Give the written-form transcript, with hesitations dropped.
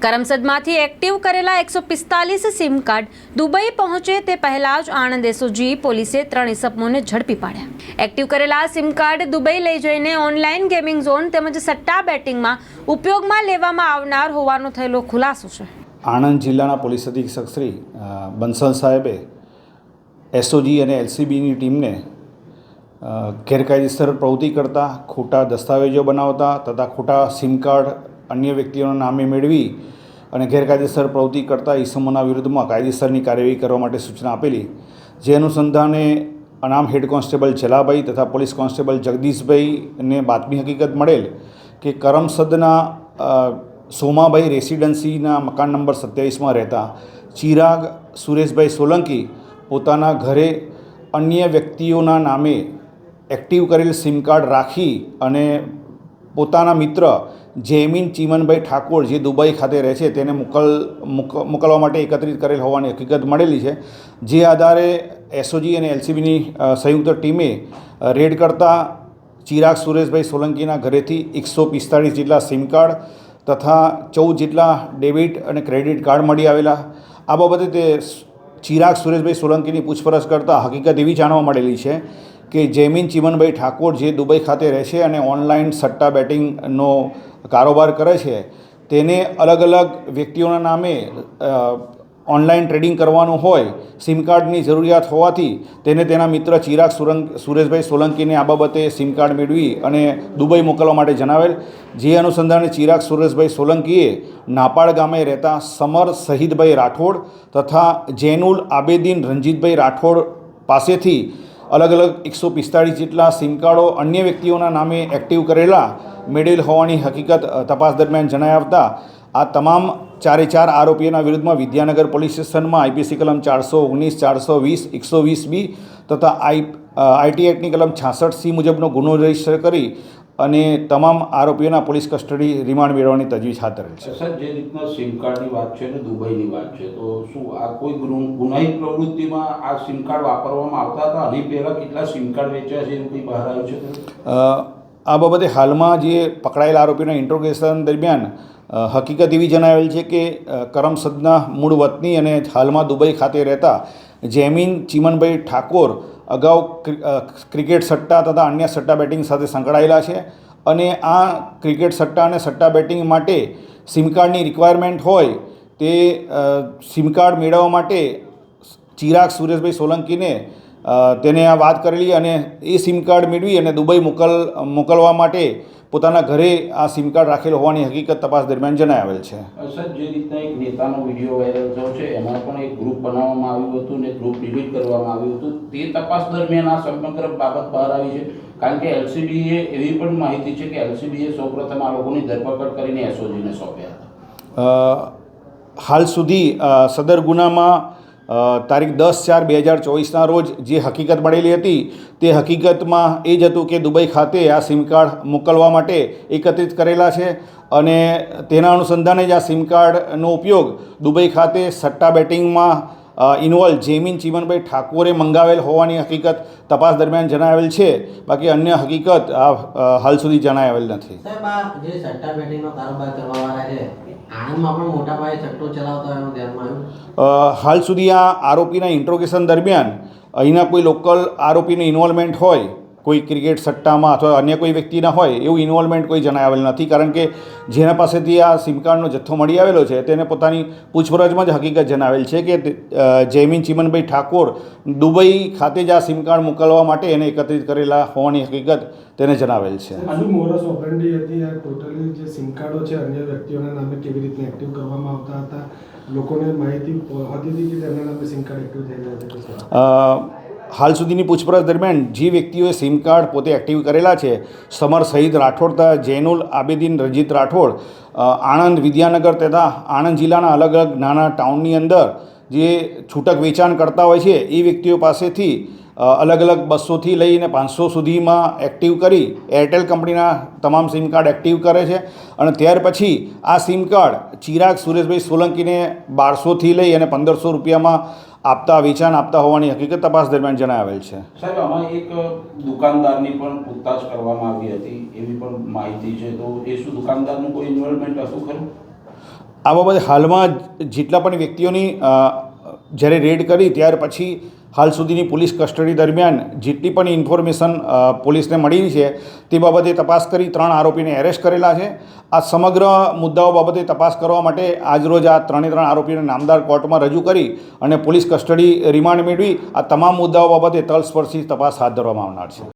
કરમસદમાંથી active કરેલા 145 sim card Dubai પહોંચે તે પહેલા જ આણંદ એસઓજી પોલીસે 3 ઇસમોને ઝડપી પાડ્યા। એક્ટિવ કરેલા સિમ કાર્ડ દુબઈ લઈ જઈને ઓનલાઈન ગેમિંગ ઝોન તેમજ સટ્ટા બેટિંગમાં ઉપયોગમાં લેવામાં આવનાર હોવાનો થયેલો ખુલાસો છે। આણંદ જિલ્લાના પોલીસ અધિક્ષક શ્રી બંસલ સાહેબે એસઓજી અને એલસીબીની ટીમને ગેરકાયદેસર પ્રવૃત્તિ કરતા, ખોટા દસ્તાવેજો બનાવતા તથા ખોટા સિમ કાર્ડ અન્ય વ્યક્તિઓના નામે મેળવી અને ગેરકાયદેસર પ્રવૃત્તિ કરતા ઇસમોના વિરુદ્ધમાં કાયદેસરની કાર્યવાહી કરવા માટે સૂચના આપેલી। જે અનુસંધાને અનામ હેડ કોન્સ્ટેબલ જલાભાઈ તથા પોલીસ કોન્સ્ટેબલ જગદીશભાઈને બાતમી હકીકત મળેલ કે કરમસદના સોમાભાઈ રેસિડન્સીના મકાન નંબર 27માં રહેતા ચિરાગ સુરેશભાઈ સોલંકી પોતાના ઘરે અન્ય વ્યક્તિઓના નામે એક્ટિવ કરેલ સિમ કાર્ડ રાખી અને પોતાના મિત્ર જૈમિન ચીમનભાઈ ઠાકોર જે દુબઈ ખાતે રહે છે તેને મોકલવા માટે એકત્રિત કરેલ હોવાની હકીકત મળેલી છે। જે આધારે એસઓજી અને એલસીબીની સંયુક્ત ટીમે રેડ કરતા ચિરાગ સુરેશભાઈ સોલંકીના ઘરેથી 145 જેટલા સિમ કાર્ડ તથા 14 જેટલા ડેબિટ અને ક્રેડિટ કાર્ડ મળી આવેલા। આ બાબતે તે ચિરાગ સુરેશભાઈ સોલંકીની પૂછપરછ કરતાં હકીકત એવી જાણવા મળેલી છે કે જૈમિન ચીમનભાઈ ઠાકોર જે દુબઈ ખાતે રહે છે અને ઓનલાઈન સટ્ટા બેટિંગનો કારોબાર કરે છે, તેને અલગ અલગ વ્યક્તિઓના નામે ઓનલાઈન ટ્રેડિંગ કરવાનું હોય, સિમ કાર્ડની જરૂરિયાત હોવાથી તેને તેના મિત્ર ચિરાગ સુરેશભાઈ સોલંકીને આ બાબતે સિમ કાર્ડ મેળવી અને દુબઈ મોકલવા માટે જણાવેલ। જે અનુસંધાને ચિરાગ સુરેશભાઈ સોલંકીએ નાપાડ ગામે રહેતા સમર શહીદભાઈ રાઠોડ તથા જૈનુલ આબેદીન રંજીતભાઈ રાઠોડ પાસેથી અલગ અલગ 145 જેટલા સિમ કાર્ડો અન્ય વ્યક્તિઓના નામે એક્ટિવ કરેલા મેળવેલ હોવાની હકીકત તપાસ દરમિયાન જણાઈ આવતા આ તમામ 4 આરોપીઓના વિરુદ્ધમાં વિદ્યાનગર પોલીસ સ્ટેશનમાં આઈપીસી કલમ 419, 420, 120B તથા આઈટી એક્ટની કલમ 66C મુજબનો ગુનો રજીસ્ટર કરી અને તમામ આરોપીઓના પોલીસ કસ્ટડી રિમાન્ડ મેળવવાની તજવીજ હાથ ધરેલ છે। સર, જે રીતના સિમ કાર્ડની વાત છે ને દુબઈની વાત છે, તો શું આ કોઈ ગુનાહિત પ્રવૃત્તિમાં આ સિમ કાર્ડ વાપરવામાં આવતા હતા? આની પહેલાં કેટલા સિમ કાર્ડ વેચ્યા છે એવું કંઈ બહાર આવ્યું છે? આ બાબતે હાલમાં જે પકડાયેલા આરોપીના ઇન્ટ્રોગેશન દરમિયાન હકીકત એવી જણાવેલ છે કે કરમસદના મૂળ વતની અને હાલમાં દુબઈ ખાતે રહેતા જૈમિન ચીમનભાઈ ઠાકોર અગાઉ ક્રિકેટ સટ્ટા તથા અન્ય સટ્ટા બેટિંગ સાથે સંકળાયેલા છે અને આ ક્રિકેટ સટ્ટા અને સટ્ટા બેટિંગ માટે સિમ કાર્ડની રિક્વાયરમેન્ટ હોય તે સિમ કાર્ડ મેળવવા માટે ચિરાગ સુરેશભાઈ સોલંકીને તેને આ વાત કરેલી અને એ સિમ કાર્ડ મેળવી અને દુબઈ મોકલવા માટે પોતાના ઘરે આ સિમ કાર્ડ રાખેલ હોવાની હકીકત તપાસ દરમિયાન જણાવેલ છે। સર, જે રીતના એક નેતાનો વિડીયો વાયરલ થયો છે એમાં પણ એક ગ્રુપ બનાવવામાં આવ્યું હતું ને ગ્રુપ ડિલીટ કરવામાં આવ્યું હતું, તે તપાસ દરમિયાન આ સમગ્ર બાબત બહાર આવી છે? કારણ કે એલસીબીએ એવી પણ માહિતી છે કે એલસીબીએ સૌપ્રથમ આ લોકોની ધરપકડ કરીને એસઓજીને સોંપ્યા હતા। હાલ સુધી સદર ગુનામાં તારીખ 10/4/2024ના રોજ જે હકીકત મળેલી હતી તે હકીકતમાં એ જ હતું કે દુબઈ ખાતે આ સિમ કાર્ડ મોકલવા માટે એકત્રિત કરેલા છે અને તેના અનુસંધાને જ આ સિમ કાર્ડનો ઉપયોગ દુબઈ ખાતે સટ્ટા બેટિંગમાં ઇન્વોલ્વ જૈમિન ચીમનભાઈ ઠાકોરે મંગાવેલ હોવાની હકીકત તપાસ દરમિયાન જણાવેલ છે। બાકી અન્ય હકીકત હાલ સુધી જણાવેલ નથી। સાહેબ, આ જે સટ્ટા બેટિંગનો કારોબાર કરવાવાળા છે આણંદમાં પણ મોટા પાયે સટ્ટો ચલાવતા હોય એવું ધ્યાનમાં આવ્યું? હાલ સુધી આ આરોપીના ઇન્ટ્રોગેશન દરમિયાન અહીંના કોઈ લોકલ આરોપીનું ઇન્વોલ્વમેન્ટ હોય, કોઈ ક્રિકેટ સટ્ટામાં અથવા અન્ય કોઈ વ્યક્તિના હોય એવું ઇન્વોલ્વમેન્ટ કોઈ જણાવેલ નથી। કારણ કે જેના પાસેથી આ સિમ કાર્ડનો જથ્થો મળી આવેલો છે તેને પોતાની પૂછપરછમાં જ હકીકત જણાવેલ છે કે જૈમિન ચીમનભાઈ ઠાકોર દુબઈ ખાતે જ આ સિમ કાર્ડ મોકલવા માટે એને એકત્રિત કરેલા હોવાની હકીકત તેને જણાવેલ છે। શું મોરસ ઓપરેન્ડી હતી આ ટોટલી જે સિમ કાર્ડો છે અન્ય વ્યક્તિઓના નામે કેવી રીતે એક્ટિવ કરવામાં આવતા હતા? લોકોને માહિતી હતી હતી કે તેમના નામે સિમ કાર્ડ એક્ટિવ થઈ રહ્યા છે? હાલ સુધીની પૂછપરછ દરમિયાન જે વ્યક્તિઓએ સિમ કાર્ડ પોતે એક્ટિવ કરેલા છે, સમર શહીદ રાઠોડ તથા જૈનુલ આબેદીન રંજીત રાઠોડ આણંદ, વિદ્યાનગર તથા આણંદ જિલ્લાના અલગ અલગ નાના ટાઉનની અંદર જે છૂટક વેચાણ કરતા હોય છે એ વ્યક્તિઓ પાસેથી અલગ અલગ 200થી લઈને 500 સુધીમાં એક્ટિવ કરી એરટેલ કંપનીના તમામ સિમ કાર્ડ એક્ટિવ કરે છે અને ત્યાર પછી આ સિમ કાર્ડ ચિરાગ સુરેશભાઈ સોલંકીને 1200થી લઈ અને 1500 રૂપિયામાં વેચાણ આપતા હોવાની હકીકત તપાસ દરમિયાન જણાવેલ છે। સાહેબ, આમાં એક દુકાનદારની પણ પૂછતાછ કરવામાં આવી હતી એવી પણ માહિતી છે, તો એ શું દુકાનદારનું કોઈ ઇન્વોલ્વમેન્ટ હતું ખરું? આ બાબતે હાલમાં જેટલા પણ વ્યક્તિઓની જ્યારે રેડ કરી ત્યાર પછી હાલ સુધીની પોલીસ કસ્ટડી દરમિયાન જેટલી પણ ઇન્ફોર્મેશન પોલીસને મળી છે તે બાબતે તપાસ કરી 3 આરોપીને એરેસ્ટ કરેલા છે. આ સમગ્ર મુદ્દાઓ બાબતે તપાસ કરવા માટે આજરોજ આ 3 આરોપીને નામદાર કોર્ટમાં રજૂ કરી અને પોલીસ કસ્ટડી રિમાન્ડ મેળવી આ તમામ મુદ્દાઓ બાબતે તલસ્પર્શી તપાસ હાથ ધરવામાં આવનાર છે.